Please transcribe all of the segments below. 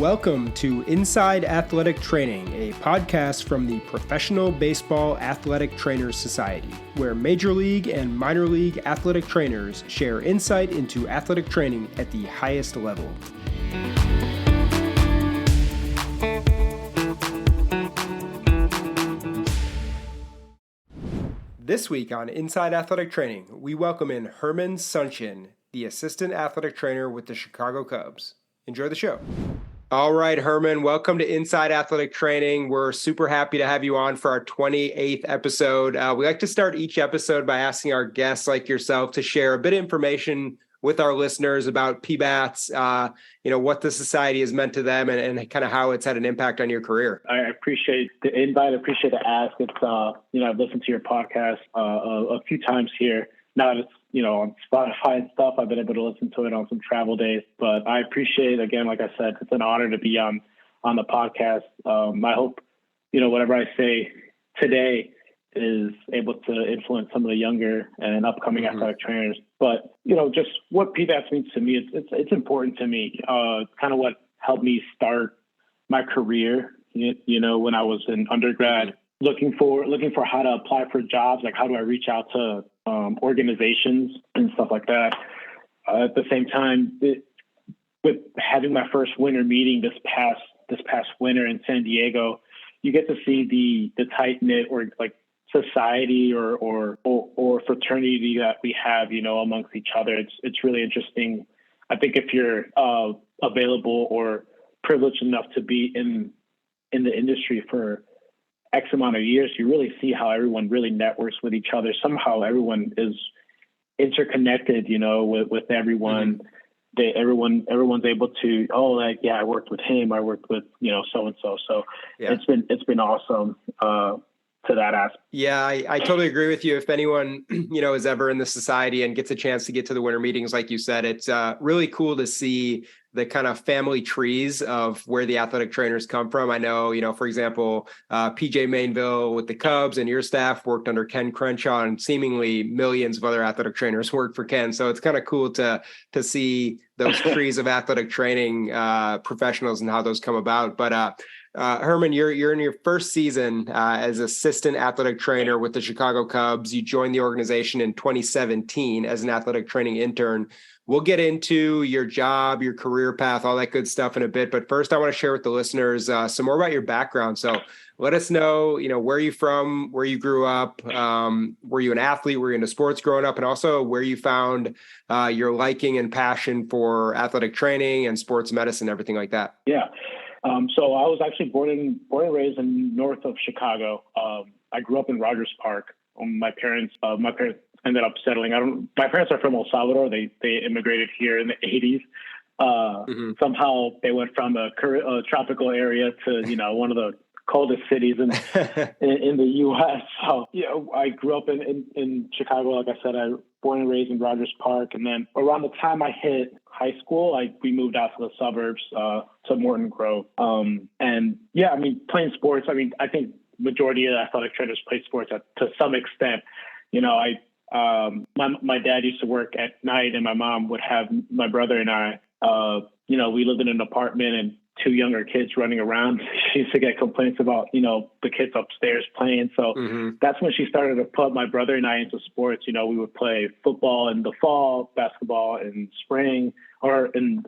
Welcome to Inside Athletic Training, a podcast from the Professional Baseball Athletic Trainers Society, where Major League and Minor League athletic trainers share insight into athletic training at the highest level. This week on Inside Athletic Training, we welcome in German Suncin, the assistant athletic trainer with the Chicago Cubs. Enjoy the show. All right, German, welcome to Inside Athletic Training. We're super happy to have you on for our 28th episode. We like to start each episode by asking our guests like yourself to share a bit of information with our listeners about PBATs, what the society has meant to them and kind of how it's had an impact on your career. I appreciate the invite. I appreciate the ask. It's, I've listened to your podcast a few times here. Now it's, on Spotify and stuff, I've been able to listen to it on some travel days, but I appreciate, again, like I said, it's an honor to be on the podcast. I hope, whatever I say today is able to influence some of the younger and upcoming athletic trainers. But, just what PBATs means to me, it's important to me, kind of what helped me start my career, when I was in undergrad, looking for how to apply for jobs, like how do I reach out to organizations and stuff like that. At the same time, with having my first winter meeting this past winter in San Diego, you get to see the tight knit or like society or fraternity that we have, amongst each other. It's really interesting. I think if you're available or privileged enough to be in the industry for X amount of years, you really see how everyone really networks with each other. Somehow everyone is interconnected, with everyone. Everyone's able to, I worked with him. I worked with, so-and-so. So yeah. It's been awesome to that aspect. Yeah, I totally agree with you. If anyone, is ever in the society and gets a chance to get to the winter meetings, like you said, it's really cool to see the kind of family trees of where the athletic trainers come from. I know, for example, PJ Mainville with the Cubs and your staff worked under Ken Crenshaw, and seemingly millions of other athletic trainers worked for Ken. So it's kind of cool to see those trees of athletic training professionals and how those come about. But German, you're in your first season as assistant athletic trainer with the Chicago Cubs. You joined the organization in 2017 as an athletic training intern. We'll get into your job, your career path, all that good stuff in a bit. But first, I want to share with the listeners some more about your background. So let us know, where you're from, where you grew up. Were you an athlete? Were you into sports growing up? And also where you found your liking and passion for athletic training and sports medicine, everything like that. Yeah. So I was actually born and raised in north of Chicago. I grew up in Rogers Park. My parents ended up settling. My parents are from El Salvador. They immigrated here in the 80s. Somehow they went from a tropical area to, one of the coldest cities in the U.S. So, I grew up in Chicago. Like I said, I was born and raised in Rogers Park. And then around the time I hit high school, we moved out to the suburbs, to Morton Grove. Playing sports, I think majority of athletic trainers play sports to some extent. My dad used to work at night, and my mom would have my brother and I, we lived in an apartment and two younger kids running around. She used to get complaints about, the kids upstairs playing. So that's when she started to put my brother and I into sports. We would play football in the fall, basketball in spring or in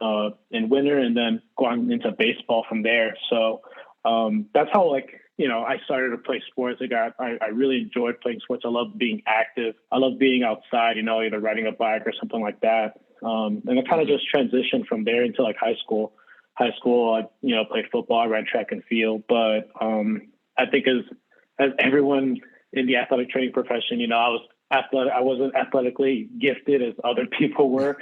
winter, and then go on into baseball from there. So that's how I started to play sports. I really enjoyed playing sports. I love being active. I love being outside, either riding a bike or something like that. And I kind of just transitioned from there into high school. High school, I played football, I ran track and field. But I think as everyone in the athletic training profession, I wasn't athletically gifted as other people were.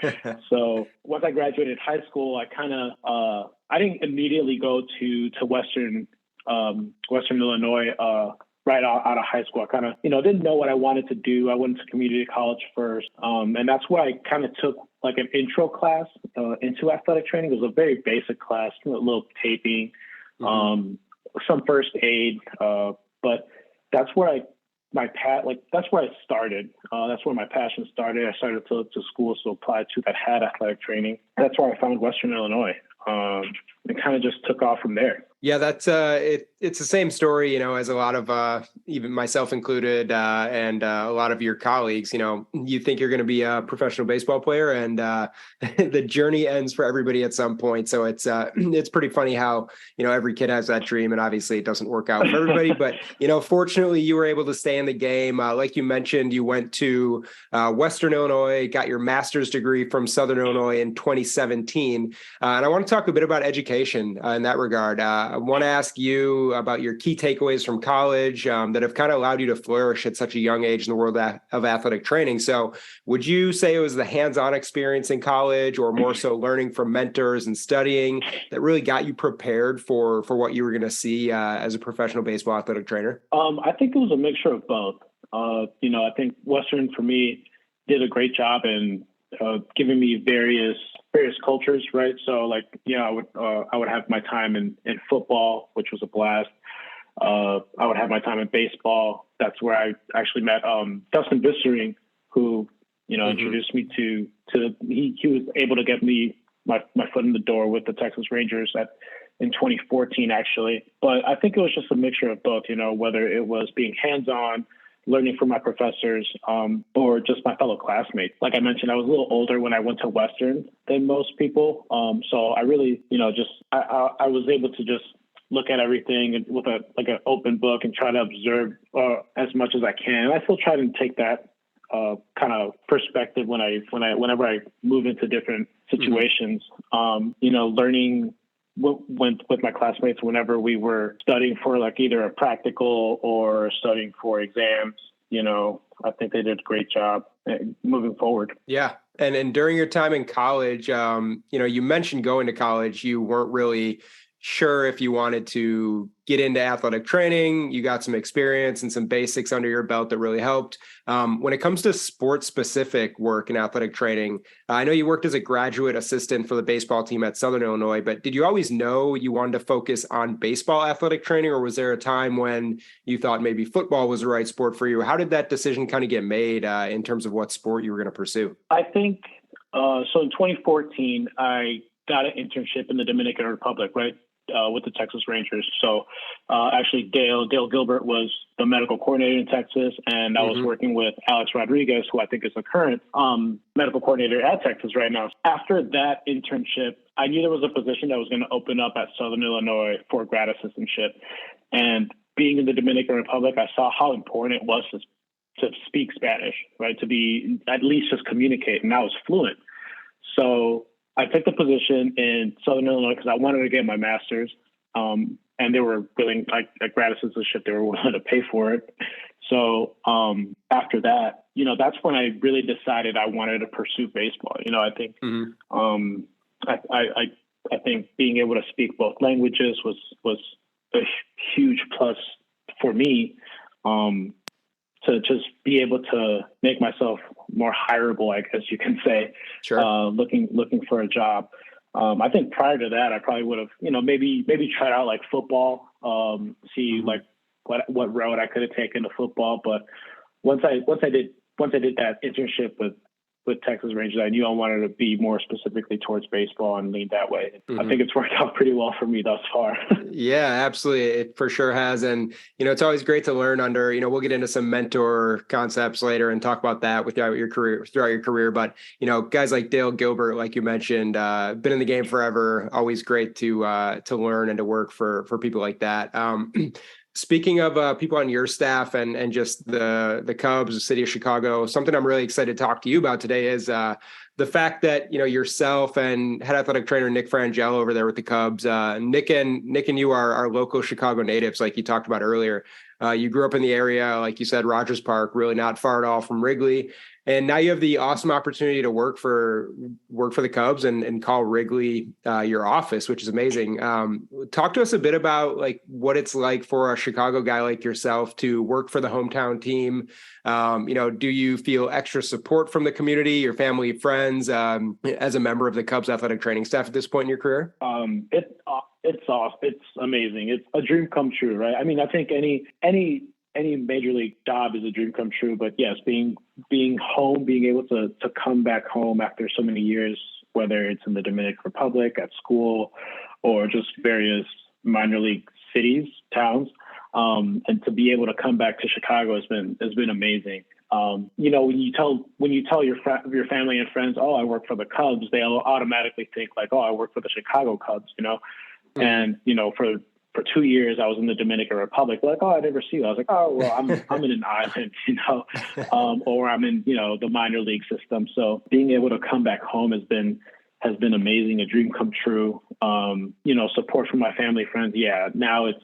So once I graduated high school, I didn't immediately go to Western Illinois right out of high school. I kind of, didn't know what I wanted to do. I went to community college first. And that's where I kind of took an intro class into athletic training. It was a very basic class, a little taping, some first aid. But that's where that's where I started. That's where my passion started. I started to schools to apply to that had athletic training. That's where I found Western Illinois. and kind of just took off from there. Yeah, that's it's the same story, as a lot of even myself included, and a lot of your colleagues. You think you're going to be a professional baseball player, and the journey ends for everybody at some point. So it's pretty funny how every kid has that dream, and obviously it doesn't work out for everybody. But fortunately, you were able to stay in the game. Like you mentioned, you went to Western Illinois, got your master's degree from Southern Illinois in 2017, and I want to talk a bit about education in that regard. I want to ask you about your key takeaways from college that have kind of allowed you to flourish at such a young age in the world of athletic training. So would you say it was the hands-on experience in college, or more so learning from mentors and studying, that really got you prepared for what you were going to see as a professional baseball athletic trainer? I think it was a mixture of both. I think Western for me did a great job in giving me various cultures, right? So I would have my time in football, which was a blast. I would have my time in baseball. That's where I actually met Dustin Bissering, who introduced me to he was able to get me my foot in the door with the Texas Rangers in 2014 actually. But I think it was just a mixture of both, whether it was being hands-on, learning from my professors, or just my fellow classmates. Like I mentioned, I was a little older when I went to Western than most people. So I really, I was able to just look at everything with an open book and try to observe as much as I can. And I still try to take that kind of perspective whenever I move into different situations. Learning with my classmates whenever we were studying for either a practical or studying for exams. I think they did a great job moving forward. Yeah. And during your time in college, you mentioned going to college, you weren't really sure if you wanted to get into athletic training. You got some experience and some basics under your belt that really helped. When it comes to sports specific work in athletic training, I know you worked as a graduate assistant for the baseball team at Southern Illinois, but did you always know you wanted to focus on baseball athletic training, or was there a time when you thought maybe football was the right sport for you? How did that decision kind of get made in terms of what sport you were going to pursue? I think, so in 2014, I got an internship in the Dominican Republic, right? With the Texas Rangers. So actually Dale Gilbert was the medical coordinator in Texas, and I was working with Alex Rodriguez, who I think is the current medical coordinator at Texas right now. After that internship, I knew there was a position that was going to open up at Southern Illinois for grad assistantship. And being in the Dominican Republic, I saw how important it was to speak Spanish, right? To be at least just communicate, and I was fluent. So I took the position in Southern Illinois because I wanted to get my master's, and they were willing, a grad assistantship, they were willing to pay for it. So after that, that's when I really decided I wanted to pursue baseball. I think I think being able to speak both languages was a huge plus for me. To just be able to make myself more hireable, I guess you can say, sure. Looking for a job. I think prior to that, I probably would have, maybe tried out football, see what route I could have taken to football. But once I did that internship with Texas Rangers, I knew I wanted to be more specifically towards baseball and lean that way. I think it's worked out pretty well for me thus far. Yeah, absolutely. It for sure has. And, it's always great to learn under, we'll get into some mentor concepts later and talk about that throughout your career. But, guys like Dale Gilbert, like you mentioned, been in the game forever. Always great to learn and to work for people like that. Speaking of people on your staff and just the Cubs, the city of Chicago, something I'm really excited to talk to you about today is the fact that yourself and head athletic trainer Nick Frangelo over there with the Cubs, Nick and you are local Chicago natives, like you talked about earlier. You grew up in the area, like you said, Rogers Park, really not far at all from Wrigley. And now you have the awesome opportunity to work for the Cubs and call Wrigley your office, which is amazing. Talk to us a bit about what it's like for a Chicago guy like yourself to work for the hometown team. Do you feel extra support from the community, your family, friends, as a member of the Cubs athletic training staff at this point in your career? It's awesome. It's amazing. It's a dream come true, right? I mean, I think any major league job is a dream come true, but yes, being home, being able to come back home after so many years whether it's in the Dominican Republic, at school, or just various minor league cities, towns. And to be able to come back to Chicago has been amazing. You know, when you tell your family and friends, oh, I work for the Cubs, they'll automatically think like, oh, I work for the Chicago Cubs, you know. Mm-hmm. And you know, for 2 years I was in the Dominican Republic. Like, oh, I never see you. I was like, oh, well, I'm in an island, you know, or I'm in, you know, the minor league system. So being able to come back home has been amazing, a dream come true. You know, support from my family, friends. Yeah, now it's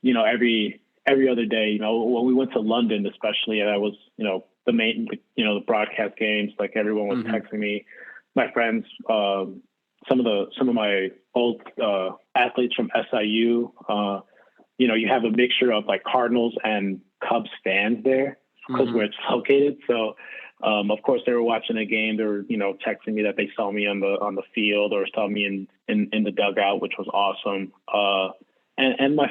you know, every other day, you know, when we went to London, especially, and I was, you know, the broadcast games, like everyone was mm-hmm. texting me, my friends, some of my old athletes from SIU, you know, you have a mixture of like Cardinals and Cubs fans there because mm-hmm. where it's located. So, of course, they were watching a game. They were, you know, texting me that they saw me on the field or saw me in the dugout, which was awesome. And my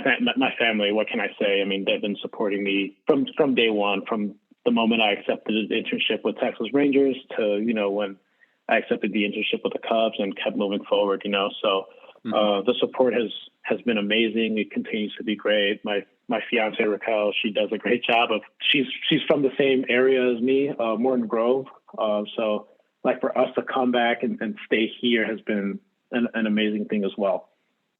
family, what can I say? I mean, they've been supporting me from day one, from the moment I accepted the internship with Texas Rangers to, you know, when I accepted the internship with the Cubs and kept moving forward, you know. So mm-hmm. The support has been amazing. It continues to be great. My fiance Raquel, she does a great job she's from the same area as me, Morton Grove. So like for us to come back and stay here has been an amazing thing as well.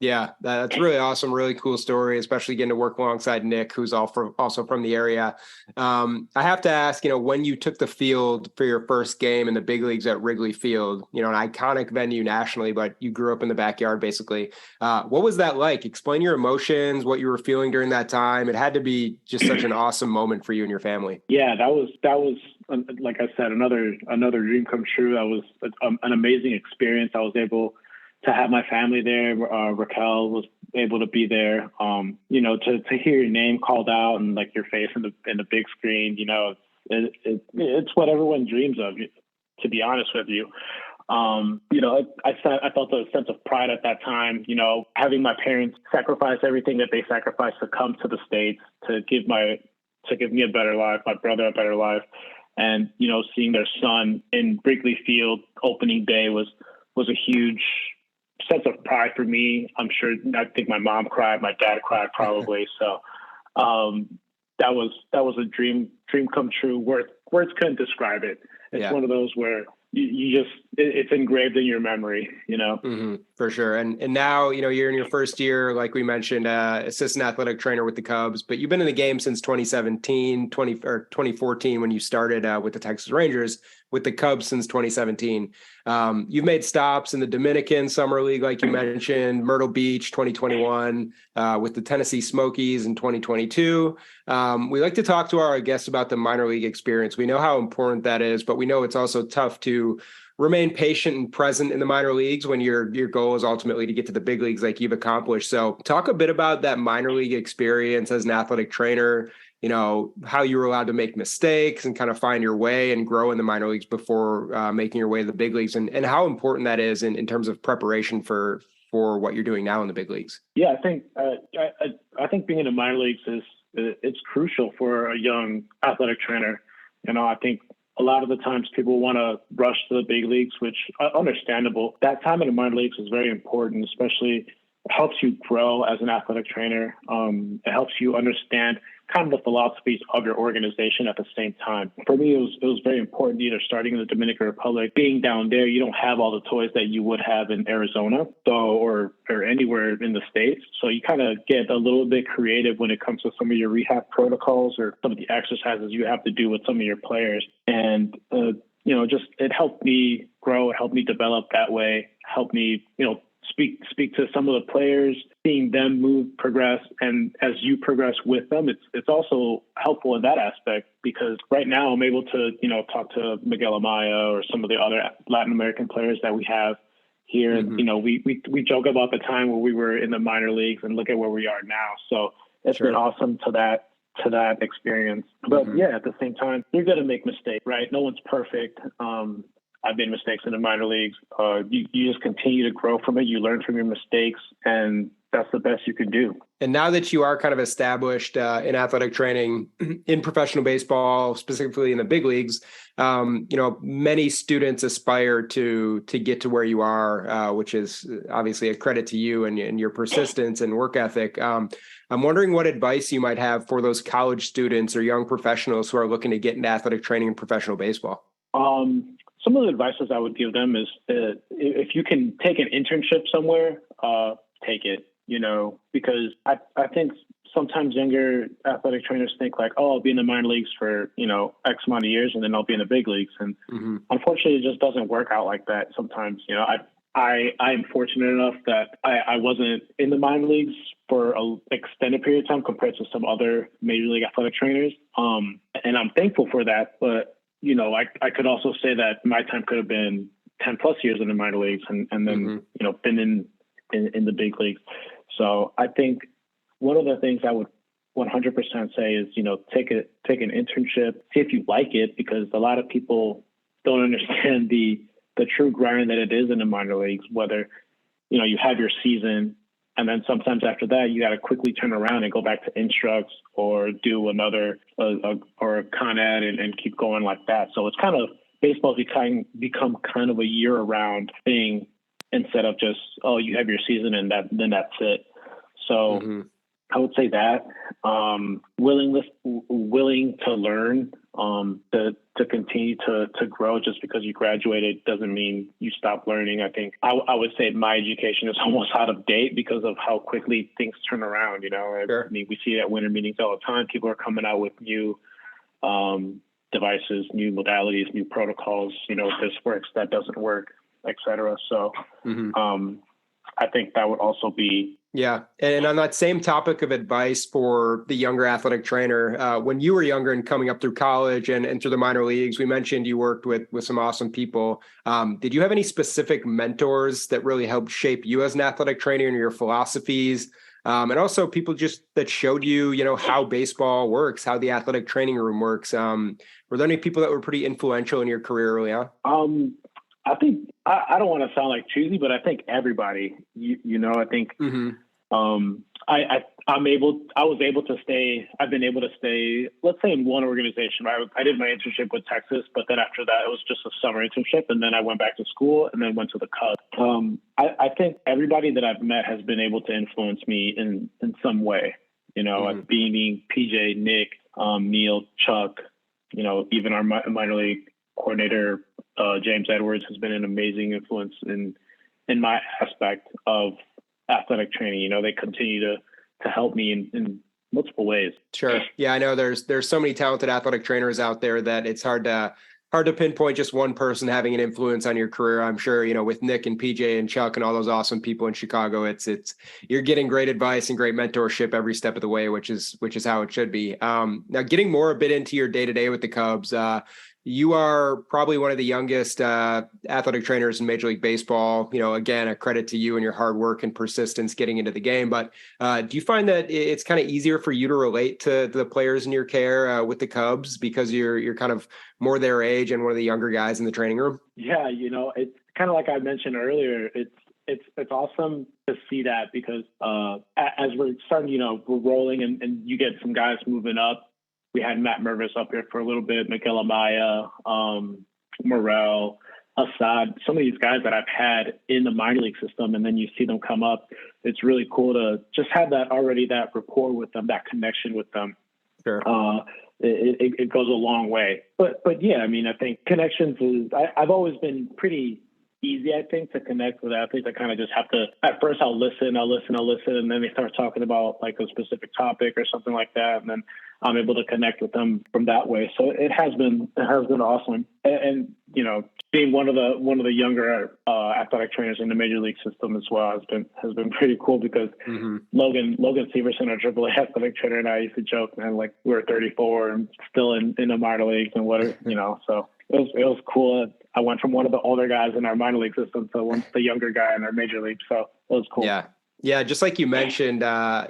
Yeah, that's really awesome. Really cool story, especially getting to work alongside Nick, who's also from the area. I have to ask, you know, when you took the field for your first game in the big leagues at Wrigley Field, you know, an iconic venue nationally, but you grew up in the backyard, basically. What was that like? Explain your emotions, what you were feeling during that time. It had to be just such an awesome moment for you and your family. Yeah, that was like I said, another dream come true. That was an amazing experience. I was able to have my family there. Raquel was able to be there. You know, to hear your name called out and like your face in the big screen, you know, it's what everyone dreams of, to be honest with you. You know, I felt a sense of pride at that time, you know, having my parents sacrifice everything that they sacrificed to come to the States to give me a better life, my brother a better life. And, you know, seeing their son in Wrigley Field opening day was a huge sense of pride for me. I think my mom cried, my dad cried probably. So that was a dream come true. Words couldn't describe it. It's one of those where you just, it's engraved in your memory, you know? Mm-hmm, for sure. And now, you know, you're in your first year, like we mentioned, assistant athletic trainer with the Cubs, but you've been in the game since 2014 when you started with the Texas Rangers, with the Cubs since 2017. You've made stops in the Dominican Summer League, like you mentioned, Myrtle Beach 2021, with the Tennessee Smokies in 2022. We like to talk to our guests about the minor league experience. We know how important that is, but we know it's also tough to remain patient and present in the minor leagues when your goal is ultimately to get to the big leagues like you've accomplished. So talk a bit about that minor league experience as an athletic trainer, you know, how you were allowed to make mistakes and kind of find your way and grow in the minor leagues before making your way to the big leagues, and how important that is in terms of preparation for what you're doing now in the big leagues. Yeah, I think being in the minor leagues it's crucial for a young athletic trainer. You know, I think a lot of the times people want to rush to the big leagues, which understandable. That time in the minor leagues is very important, especially it helps you grow as an athletic trainer. It helps you understand kind of the philosophies of your organization at the same time. For me, it was very important, either starting in the Dominican Republic, being down there, you don't have all the toys that you would have in Arizona, or anywhere in the States. So you kind of get a little bit creative when it comes to some of your rehab protocols or some of the exercises you have to do with some of your players. And, you know, just it helped me grow, it helped me develop that way, helped me, you know, speak to some of the players, seeing them move, progress, and as you progress with them, it's also helpful in that aspect, because right now I'm able to, you know, talk to Miguel Amaya or some of the other Latin American players that we have here. Mm-hmm. You know, we joke about the time where we were in the minor leagues and look at where we are now. So it's been awesome to that experience. But yeah, at the same time, you're going to make mistakes, right? No one's perfect. I've made mistakes in the minor leagues. You just continue to grow from it. You learn from your mistakes, and that's the best you can do. And now that you are kind of established in athletic training in professional baseball, specifically in the big leagues, many students aspire to get to where you are, which is obviously a credit to you and your persistence and work ethic. I'm wondering what advice you might have for those college students or young professionals who are looking to get into athletic training in professional baseball. Some of the advices I would give them is if you can take an internship somewhere, take it. Because I think sometimes younger athletic trainers think like, oh, I'll be in the minor leagues for, X amount of years and then I'll be in the big leagues. And unfortunately, it just doesn't work out like that sometimes. I'm fortunate enough that I wasn't in the minor leagues for an extended period of time compared to some other major league athletic trainers. And I'm thankful for that. But, I could also say that my time could have been 10 plus years in the minor leagues and then, been in the big leagues. So I think one of the things I would 100% say is, take an internship, see if you like it, because a lot of people don't understand the true grind that it is in the minor leagues, whether, you have your season and then sometimes after that, you got to quickly turn around and go back to instructs or do another or a con ed and keep going like that. So it's kind of baseball's become kind of a year round thing, instead of just, oh, you have your season and then that's it. So I would say that willing to learn, to continue to grow. Just because you graduated doesn't mean you stop learning. I think I would say my education is almost out of date because of how quickly things turn around. Sure. I mean, we see it at winter meetings all the time. People are coming out with new devices, new modalities, new protocols. This works, that doesn't work, etc. So I think that would also be. Yeah. And on that same topic of advice for the younger athletic trainer, when you were younger and coming up through college and through the minor leagues, we mentioned you worked with some awesome people. Did you have any specific mentors that really helped shape you as an athletic trainer and your philosophies? And also people just that showed you, how baseball works, how the athletic training room works. Were there any people that were pretty influential in your career early on? I think I don't want to sound like choosy, but I think everybody, I think I've been able to stay, let's say, in one organization. I did my internship with Texas, but then after that, it was just a summer internship. And then I went back to school and then went to the Cubs. I think everybody that I've met has been able to influence me in some way, being PJ, Nick, Neil, Chuck, even our minor league coordinator, James Edwards, has been an amazing influence in my aspect of athletic training. They continue to help me in multiple ways. Sure. Yeah, I know there's so many talented athletic trainers out there that it's hard to pinpoint just one person having an influence on your career. I'm sure, with Nick and PJ and Chuck and all those awesome people in Chicago, it's you're getting great advice and great mentorship every step of the way, which is how it should be. Now getting more a bit into your day-to-day with the Cubs, you are probably one of the youngest athletic trainers in Major League Baseball. Again, a credit to you and your hard work and persistence getting into the game. But do you find that it's kind of easier for you to relate to the players in your care with the Cubs because you're kind of more their age and one of the younger guys in the training room? Yeah, it's kind of like I mentioned earlier. It's awesome to see that because as we're starting, we're rolling and you get some guys moving up. We had Matt Mervis up here for a little bit, Miguel Amaya, Morel, Assad, some of these guys that I've had in the minor league system, and then you see them come up. It's really cool to just have that rapport with them, that connection with them. Sure. It goes a long way. But yeah, I mean, I think connections I've always been pretty easy, I think, to connect with athletes. I kind of just have to, at first I'll listen, and then they start talking about like a specific topic or something like that. And then I'm able to connect with them from that way. So it has been awesome. And being one of the younger athletic trainers in the major league system as well has been pretty cool because Logan Severson, our AAA athletic trainer, and I used to joke, man, like we're 34 and still in the minor leagues and so it was cool. I went from one of the older guys in our minor league system to one the younger guy in our major league. So it was cool. Yeah. Just like you mentioned,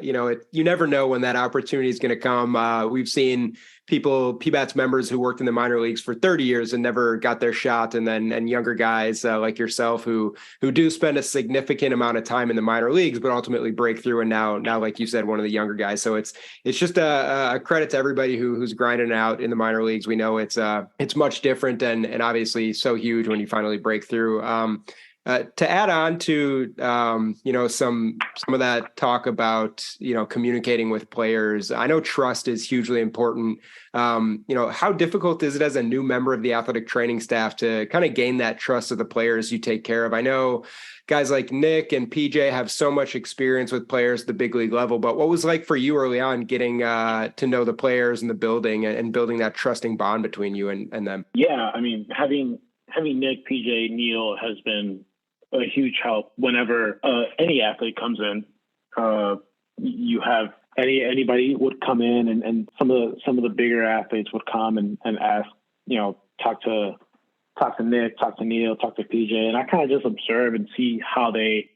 you never know when that opportunity is going to come. We've seen PBATS members who worked in the minor leagues for 30 years and never got their shot, and younger guys like yourself who do spend a significant amount of time in the minor leagues, but ultimately break through. And now, like you said, one of the younger guys. So it's just a credit to everybody who's grinding out in the minor leagues. We know it's much different and obviously so huge when you finally break through. To add on to some of that talk about communicating with players, I know trust is hugely important. How difficult is it as a new member of the athletic training staff to kind of gain that trust of the players you take care of? I know guys like Nick and PJ have so much experience with players at the big league level, but what was it like for you early on getting to know the players in the building and building that trusting bond between you and them? Yeah, I mean, having Nick, PJ, Neil has been a huge help whenever any athlete comes in. You have anybody would come in and some of the bigger athletes would come and ask, talk to Nick, talk to Neil, talk to PJ, and I kind of just observe and see how they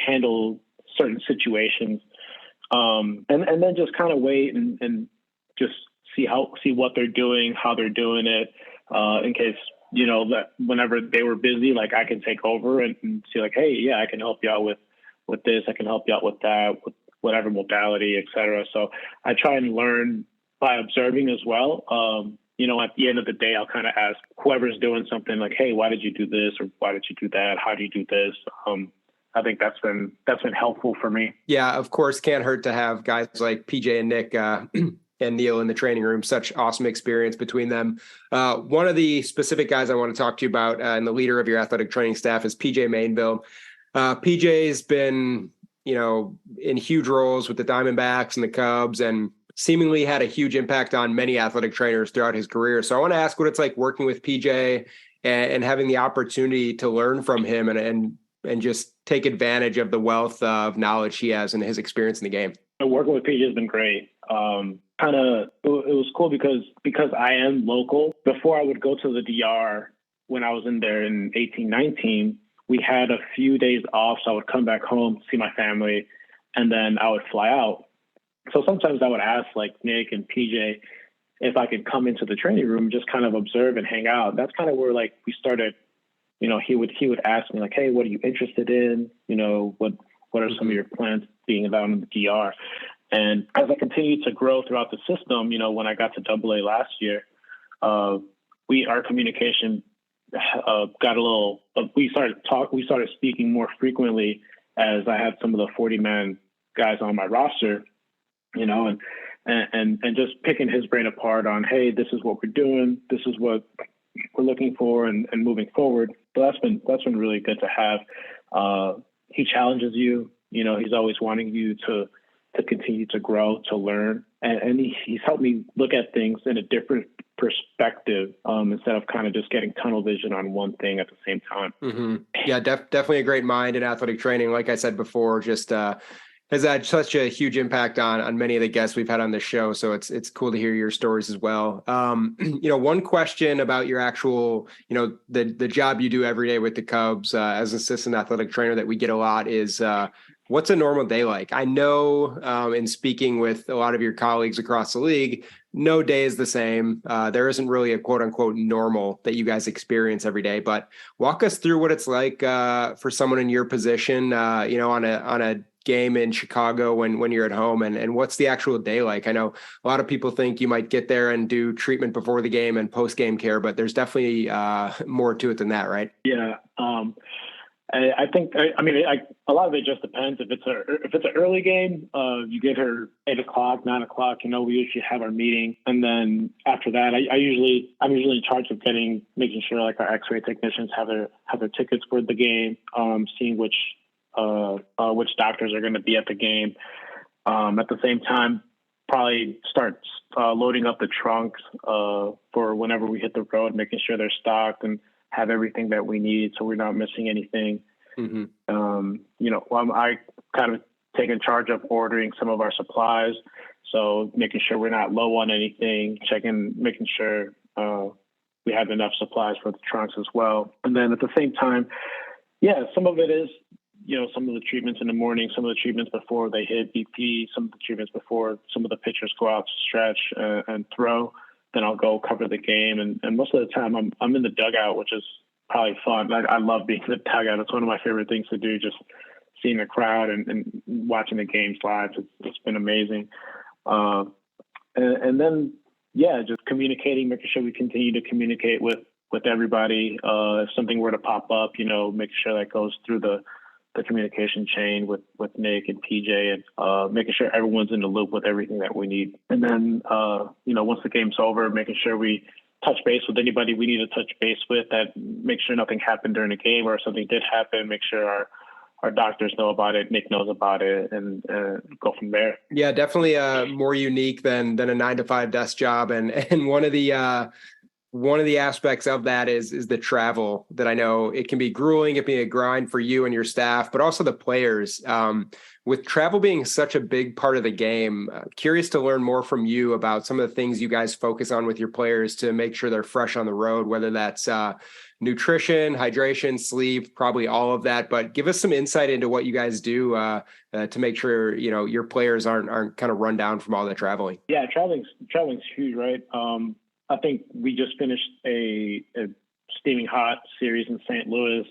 handle certain situations, and then just kind of wait and just see what they're doing, how they're doing it, in case that whenever they were busy, like I can take over and see like, hey, yeah, I can help you out with this, I can help you out with that, with whatever modality, etc. So I try and learn by observing as well. At the end of the day, I'll kind of ask whoever's doing something like, hey, why did you do this? Or why did you do that? How do you do this? I think that's been helpful for me. Yeah, of course, can't hurt to have guys like PJ and Nick and Neil in the training room. Such awesome experience between them. One of the specific guys I want to talk to you about and the leader of your athletic training staff is PJ Mainville. PJ's been, in huge roles with the Diamondbacks and the Cubs and seemingly had a huge impact on many athletic trainers throughout his career. So I want to ask what it's like working with PJ and having the opportunity to learn from him and just take advantage of the wealth of knowledge he has and his experience in the game. Working with PJ has been great. It was cool because I am local. Before I would go to the DR when I was in there in 1819, we had a few days off. So I would come back home, see my family, and then I would fly out. So sometimes I would ask like Nick and PJ if I could come into the training room, just kind of observe and hang out. That's kind of where like we started, he would ask me like, hey, what are you interested in? What are some of your plans being down in the DR? And as I continued to grow throughout the system, when I got to AA last year, our communication got a little. We started speaking more frequently as I had some of the 40-man guys on my roster, and just picking his brain apart on, hey, this is what we're doing, this is what we're looking for, and moving forward. So that's been really good to have. He challenges you. He's always wanting you to continue to grow, to learn. And he's helped me look at things in a different perspective, instead of kind of just getting tunnel vision on one thing at the same time. Mm-hmm. Yeah, definitely a great mind in athletic training. Like I said before, just has had such a huge impact on many of the guests we've had on the show. So it's cool to hear your stories as well. One question about your actual, the job you do every day with the Cubs as an assistant athletic trainer that we get a lot is what's a normal day like? I know in speaking with a lot of your colleagues across the league, no day is the same. There isn't really a quote unquote normal that you guys experience every day, but walk us through what it's like for someone in your position, on a game in Chicago when you're at home, and what's the actual day like? I know a lot of people think you might get there and do treatment before the game and post-game care, but there's definitely more to it than that, right? Yeah. I think, a lot of it just depends. If it's an early game, you get here 8:00, 9:00, we usually have our meeting. And then after that, I'm usually in charge of making sure like our x-ray technicians have their tickets for the game, seeing which doctors are going to be at the game. At the same time, probably start loading up the trunks for whenever we hit the road, making sure they're stocked and have everything that we need so we're not missing anything. Mm-hmm. I kind of take in charge of ordering some of our supplies. So making sure we're not low on anything, making sure we have enough supplies for the trunks as well. And then at the same time, some of it is, some of the treatments in the morning, some of the treatments before they hit BP, some of the treatments before some of the pitchers go out to stretch and throw. Then I'll go cover the game. And most of the time I'm in the dugout, which is probably fun. I love being in the dugout. It's one of my favorite things to do, just seeing the crowd and watching the games live. It's been amazing. And then, just communicating, making sure we continue to communicate with everybody. If something were to pop up, make sure that goes through the communication chain with Nick and PJ, and making sure everyone's in the loop with everything that we need. And then, once the game's over, making sure we touch base with anybody we need to touch base with, that make sure nothing happened during the game, or if something did happen, make sure our doctors know about it, Nick knows about it, and go from there. Yeah, definitely more unique than a 9-to-5 desk job. And one of the aspects of that is the travel, that I know it can be grueling, it can be a grind for you and your staff, but also the players. With travel being such a big part of the game, curious to learn more from you about some of the things you guys focus on with your players to make sure they're fresh on the road, whether that's nutrition, hydration, sleep, probably all of that. But give us some insight into what you guys do to make sure your players aren't kind of run down from all the traveling. Yeah, traveling's huge, right? I think we just finished a steaming hot series in St. Louis.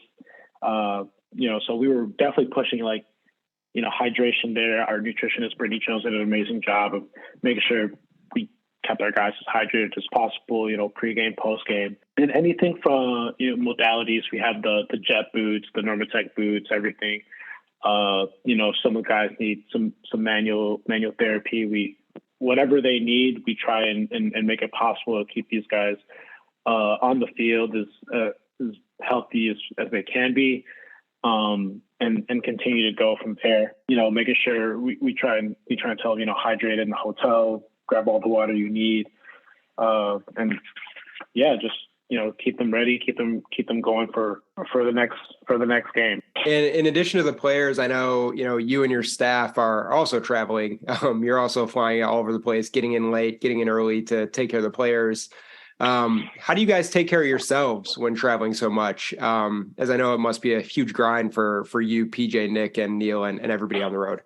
So we were definitely pushing hydration there. Our nutritionist, Brittany Jones, did an amazing job of making sure we kept our guys as hydrated as possible, pre-game, post-game. And anything from, modalities, we have the jet boots, the Normatec boots, everything. Some of the guys need some manual therapy. Whatever they need, we try and make it possible to keep these guys on the field as healthy as they can be, and continue to go from there. Making sure we try and tell them, hydrate in the hotel, grab all the water you need, and just keep them ready, keep them going for the next game. And in addition to the players, I know, you and your staff are also traveling. You're also flying all over the place, getting in late, getting in early to take care of the players. How do you guys take care of yourselves when traveling so much? As I know, it must be a huge grind for you, PJ, Nick, and Neil, and everybody on the road.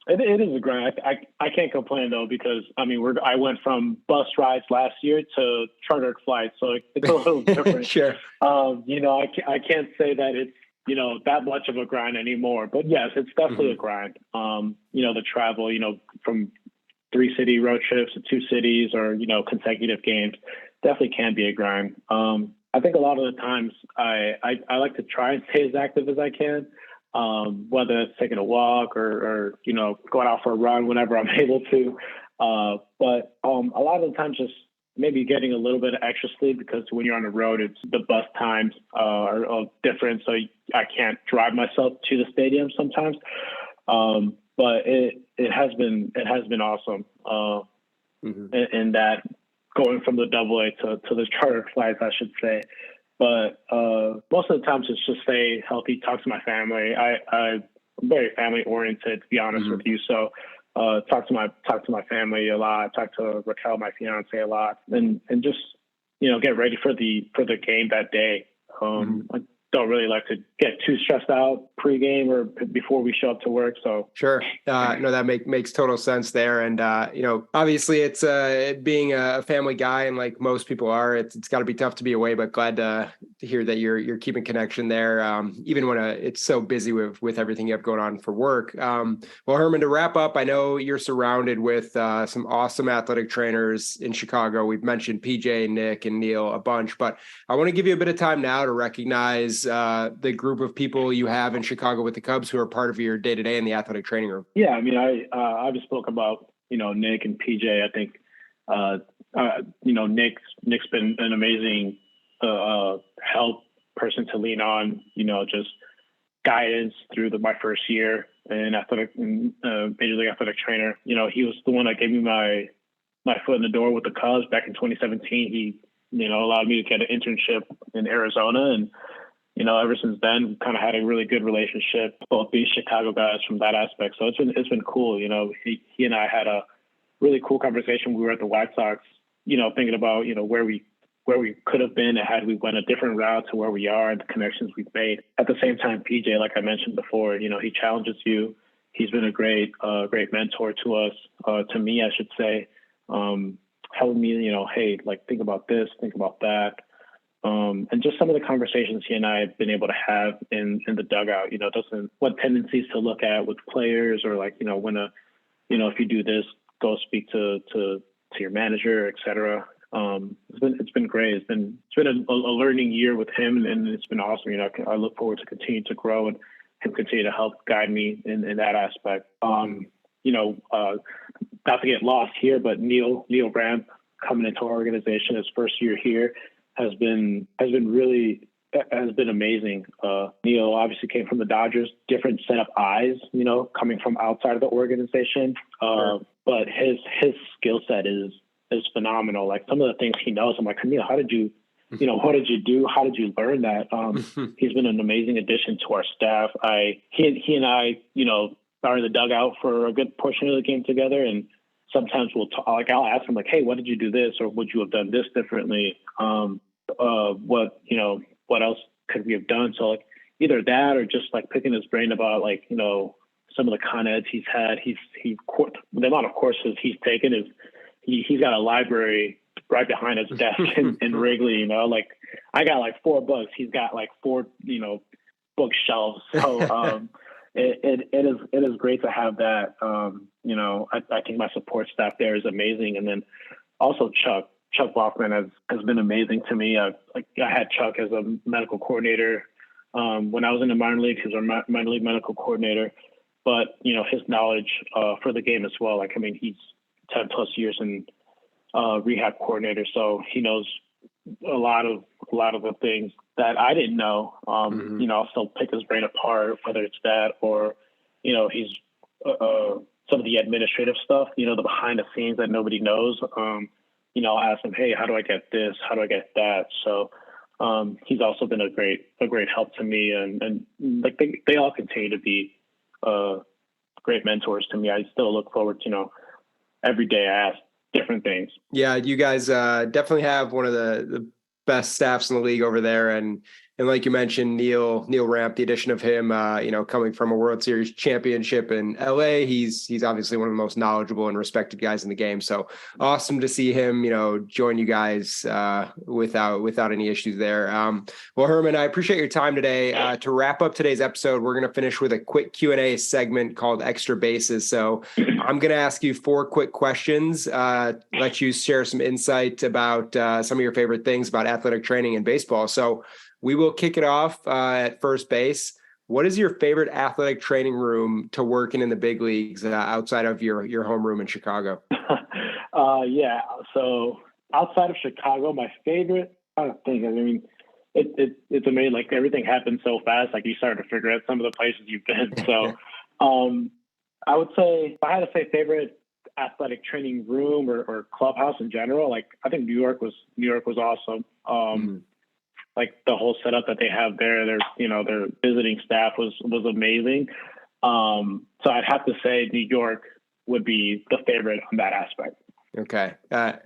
It is a grind. I can't complain though, because I went from bus rides last year to chartered flights, so it's a little different. Sure. I can't say that it's that much of a grind anymore, but yes, it's definitely a grind. The travel, from 3-city road trips to 2 cities, or consecutive games, definitely can be a grind. I think a lot of the times I like to try and stay as active as I can. Whether it's taking a walk or going out for a run whenever I'm able to. But a lot of the times just maybe getting a little bit of extra sleep, because when you're on the road, it's the bus times are different. So I can't drive myself to the stadium sometimes. But it has been awesome. In that, going from the AA to the charter flights, I should say. But most of the times it's just stay healthy, talk to my family. I'm very family oriented, to be honest with you. So talk to my family a lot, talk to Raquel, my fiance, a lot, and just get ready for the game that day. I don't really like to get too stressed out pregame or before we show up to work. So sure. No, that makes total sense there. And, obviously it's being a family guy, and like most people are, it's got to be tough to be away, but glad to hear that you're keeping connection there. Even when it's so busy with everything you have going on for work. Well, Herman, to wrap up, I know you're surrounded with some awesome athletic trainers in Chicago. We've mentioned PJ, Nick, and Neil a bunch, but I want to give you a bit of time now to recognize the group of people you have in Chicago with the Cubs who are part of your day-to-day in the athletic training room. Yeah, I just spoke about Nick and PJ. I think Nick's been an amazing help person to lean on. Just guidance through my first year in Major League Athletic trainer. He was the one that gave me my foot in the door with the Cubs back in 2017. He allowed me to get an internship in Arizona, and ever since then, we kind of had a really good relationship, both being Chicago guys from that aspect. So it's been cool. He and I had a really cool conversation. We were at the White Sox, thinking about, where we where we could have been had we went a different route to where we are and the connections we've made. At the same time, PJ, like I mentioned before, he challenges you. He's been a great mentor to us, to me, I should say, helping me, hey, like, think about this, think about that. And just some of the conversations he and I have been able to have in the dugout, what tendencies to look at with players, or like, when if you do this, go speak to your manager, et cetera. It's been great. It's been a learning year with him, and it's been awesome. I look forward to continue to grow and him continue to help guide me in that aspect. Not to get lost here, but Neil Ramp coming into our organization, his first year here, has been amazing. Neil obviously came from the Dodgers, different set of eyes, coming from outside of the organization. Sure. But his skill set is phenomenal. Like, some of the things he knows, I'm like, Neil, how did you, what did you do? How did you learn that? He's been an amazing addition to our staff. He and I, are in the dugout for a good portion of the game together, and sometimes we'll talk. Like, I'll ask him, like, hey, what did you do this, or would you have done this differently? What else could we have done? So, like, either that or just like picking his brain about, like, some of the con eds he's had. The amount of courses he's taken is he's got a library right behind his desk in Wrigley. Like, I got like 4 books. He's got like 4 bookshelves. So it is great to have that. I think my support staff there is amazing, and then also Chuck Baughman has been amazing to me. I had Chuck as a medical coordinator when I was in the minor leagues. He was our minor league medical coordinator, but his knowledge for the game as well. Like, I mean, he's 10 plus years in rehab coordinator, so he knows a lot of the things that I didn't know. I'll still pick his brain apart, whether it's that or he's some of the administrative stuff, the behind the scenes that nobody knows. I'll ask him, hey, how do I get this? How do I get that? So he's also been a great help to me, and like they all continue to be great mentors to me. I still look forward to, every day I ask different things. Yeah, you guys definitely have one of the best staffs in the league over there, and like you mentioned, Neil Ramp, the addition of him, coming from a World Series championship in LA, he's obviously one of the most knowledgeable and respected guys in the game. So awesome to see him, join you guys without any issues there. Well, Herman, I appreciate your time today. To wrap up today's episode, we're going to finish with a quick Q&A segment called Extra Bases. So I'm going to ask you 4 quick questions, let you share some insight about some of your favorite things about athletic training and baseball. So we will kick it off at first base. What is your favorite athletic training room to work in the big leagues outside of your homeroom in Chicago? Yeah. So outside of Chicago, my favorite, I don't think, I mean, it's amazing. Like, everything happened so fast. Like, you started to figure out some of the places you've been. So I would say, if I had to say favorite athletic training room or clubhouse in general, like, I think New York was awesome. Like, the whole setup that they have there, their visiting staff was amazing. So I'd have to say New York would be the favorite on that aspect. Okay. And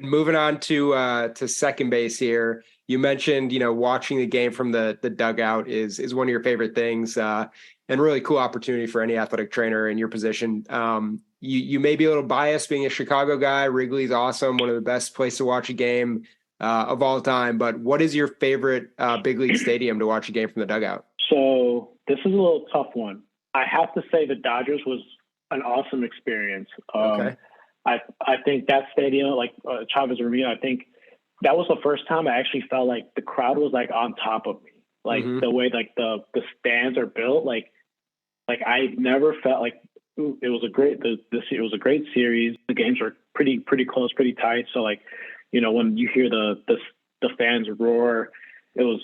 moving on to second base here, you mentioned, watching the game from the dugout is one of your favorite things, and really cool opportunity for any athletic trainer in your position. You may be a little biased being a Chicago guy. Wrigley's awesome. One of the best places to watch a game of all time, but what is your favorite big league stadium to watch a game from the dugout? So this is a little tough one. I have to say the Dodgers was an awesome experience. Okay. I think that stadium, like Chavez Arena, I think that was the first time I actually felt like the crowd was like on top of me. Like the way like the stands are built, like I never felt like it was a great it was a great series. The games were pretty close, pretty tight. So like, when you hear the fans roar, it was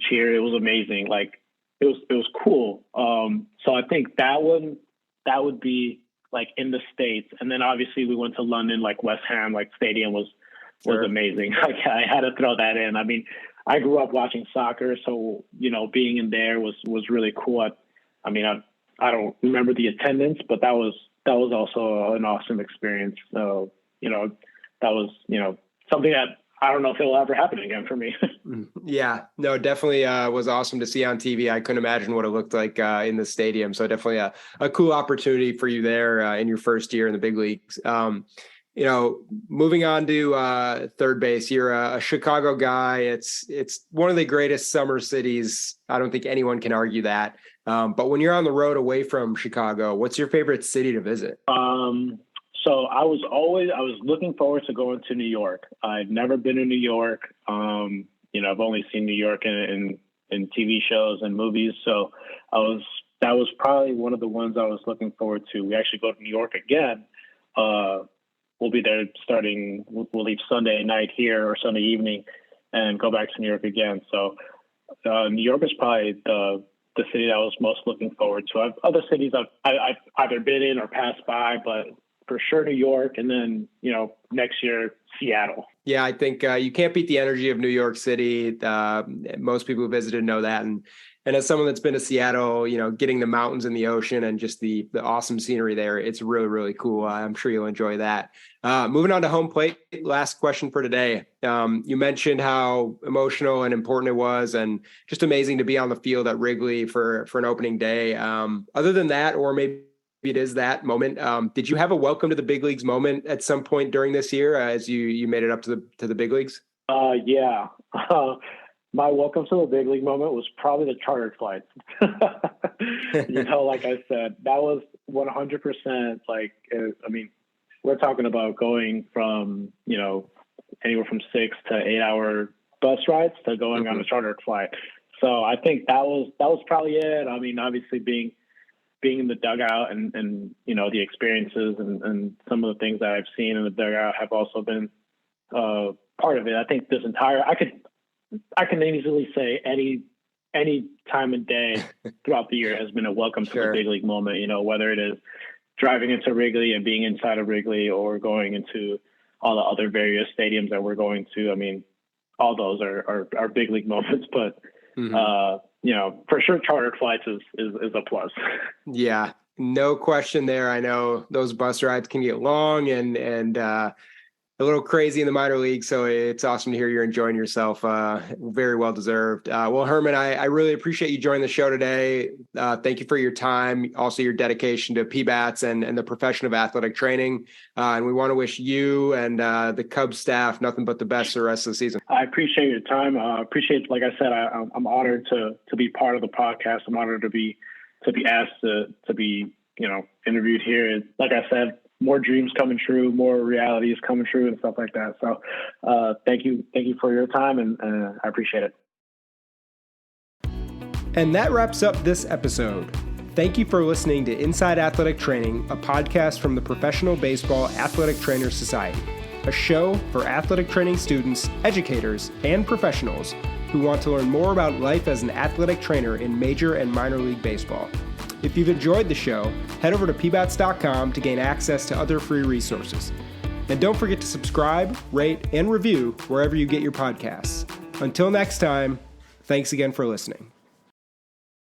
cheer. It was amazing. Like, it was cool. So I think that would be like in the States. And then obviously we went to London, like West Ham, like stadium was amazing. Like, I had to throw that in. I mean, I grew up watching soccer, so, being in there was really cool. I don't remember the attendance, but that was also an awesome experience. So, that was, something that I don't know if it'll ever happen again for me. Yeah, no, definitely was awesome to see on TV. I couldn't imagine what it looked like in the stadium. So definitely a cool opportunity for you there in your first year in the big leagues. Moving on to third base, you're a Chicago guy. It's one of the greatest summer cities. I don't think anyone can argue that. But when you're on the road away from Chicago, what's your favorite city to visit? So I was looking forward to going to New York. I've never been to New York. I've only seen New York in TV shows and movies. So that was probably one of the ones I was looking forward to. We actually go to New York again. We'll be there we'll leave Sunday night here or Sunday evening and go back to New York again. So New York is probably the city that I was most looking forward to. Other cities I've either been in or passed by, but for sure New York, and then, next year, Seattle. Yeah, I think you can't beat the energy of New York City. Most people who visited know that. And as someone that's been to Seattle, getting the mountains and the ocean and just the awesome scenery there, it's really, really cool. I'm sure you'll enjoy that. Moving on to home plate, last question for today. You mentioned how emotional and important it was and just amazing to be on the field at Wrigley for an opening day. Other than that, or maybe it is that moment. Did you have a welcome to the big leagues moment at some point during this year as you made it up to the big leagues? Yeah. My welcome to the big league moment was probably the chartered flights. Like I said, that was 100% we're talking about going from, anywhere from 6 to 8 hour bus rides to going on a chartered flight. So I think that was probably it. I mean, obviously being in the dugout and the experiences and some of the things that I've seen in the dugout have also been part of it. I think I can easily say any time and day throughout the year has been a welcome to the big league moment, whether it is driving into Wrigley and being inside of Wrigley or going into all the other various stadiums that we're going to. I mean, all those are big league moments, but for sure chartered flights is a plus. Yeah, no question there. I know those bus rides can get long and a little crazy in the minor league. So it's awesome to hear you're enjoying yourself. Very well deserved. Well, Herman, I really appreciate you joining the show today. Thank you for your time. Also your dedication to PBATS and the profession of athletic training. And we want to wish you and the Cubs staff nothing but the best for the rest of the season. I appreciate your time. Like I said, I'm honored to be part of the podcast. I'm honored to be asked to be, interviewed here. Like I said, more dreams coming true, more realities coming true and stuff like that. So thank you for your time and I appreciate it. And that wraps up this episode. Thank you for listening to Inside Athletic Training, a podcast from the Professional Baseball Athletic Trainers Society, a show for athletic training students, educators, and professionals who want to learn more about life as an athletic trainer in major and minor league baseball. If you've enjoyed the show, head over to pbats.com to gain access to other free resources. And don't forget to subscribe, rate, and review wherever you get your podcasts. Until next time, thanks again for listening.